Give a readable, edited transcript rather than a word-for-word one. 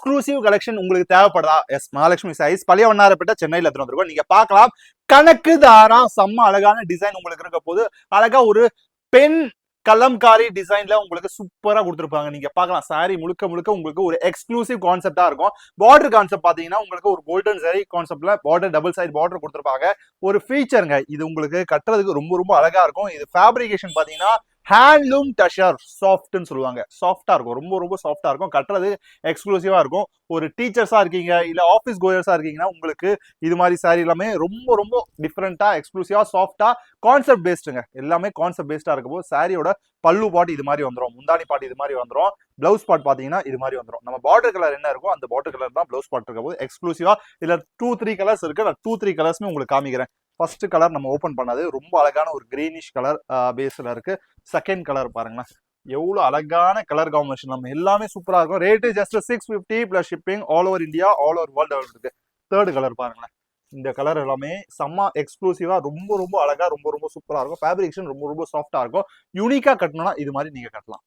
Exclusive collection உங்களுக்கு தேவைப்படுதா? S, Mahalakshmi saris பழைய வண்ணாரப்பேட்டை சென்னையில எடுத்துட்டு வந்திருக்கோம். நீங்க பார்க்கலாம், கணக்கு தாரா செம்ம அழகான டிசைன் உங்களுக்கு இருக்க போது. அழகா ஒரு பெண் கலம்காரி டிசைன்ல உங்களுக்கு சூப்பரா கொடுத்துருப்பாங்க. நீங்க பார்க்கலாம், சாரி முழுக்க முழுக்க உங்களுக்கு ஒரு எக்ஸ்க்ளூசிவ் கான்செப்டா இருக்கும். பார்டர் கான்செப்ட் பாத்தீங்கன்னா உங்களுக்கு ஒரு கோல்டன் சாரி கான்செப்ட்ல பார்டர் டபுள் சைடு பார்டர் கொடுத்துருப்பாங்க. ஒரு ஃபீச்சருங்க, இது உங்களுக்கு கட்டுறதுக்கு ரொம்ப ரொம்ப அழகா இருக்கும். இது ஃபேப்ரிகேஷன் பாத்தீங்கன்னா ஹேண்ட்லூம் டஷர் சாஃப்ட்னு சொல்லுவாங்க. சாஃப்டா இருக்கும், ரொம்ப ரொம்ப சாஃப்டா இருக்கும். கட்டுறது எக்ஸ்க்ளூசிவா இருக்கும். ஒரு டீச்சர்ஸா இருக்கீங்க, இல்ல ஆஃபீஸ் கோயர்ஸா இருக்கீங்கன்னா உங்களுக்கு இது மாதிரி சாரி எல்லாமே ரொம்ப ரொம்ப டிஃப்ரெண்டா எக்ஸ்க்ளூசிவா சாஃப்டா கான்செப்ட் பேஸ்டுங்க. எல்லாமே கான்செப்ட் பேஸ்டா இருக்கும் போது சாரியோட பல்லு பாட்டு இது மாதிரி வந்துடும், முந்தானி பாட்டு இது மாதிரி வந்துடும், பிளவுஸ் பாட் பாத்தீங்கன்னா இது மாதிரி வந்துடும். நம்ம பார்டர் கலர் என்ன இருக்கும் அந்த பார்டர் கலர் தான் பிளவுஸ் பாட் இருக்க போது. எக்ஸ்க்ளூசிவா இதுல 2-3 கலர்ஸ் இருக்கு. நான் 2-3 கலர்ஸ்மே உங்களுக்கு காமிக்கிறேன். ஃபர்ஸ்ட் கலர் நம்ம ஓபன் பண்ணது ரொம்ப அழகான ஒரு கிரீனிஷ் கலர் பேஸ்ல இருக்கு. செகண்ட் கலர் பாருங்களேன், எவ்வளவு அழகான கலர் காம்பினேஷன். நம்ம எல்லாமே சூப்பரா இருக்கும். Rate just 650 plus shipping all over India, all over world இருக்கு. தேர்ட் கலர் பாருங்களேன், இந்த கலர் எல்லாமே செம்ம எக்ஸ்க்ளூசிவா ரொம்ப ரொம்ப அழகா ரொம்ப ரொம்ப சூப்பரா இருக்கும். ஃபேப்ரிகேஷன் ரொம்ப ரொம்ப சாஃப்டா இருக்கும். யூனிக்கா கட்டணும்னா இது மாதிரி நீங்க கட்டலாம்.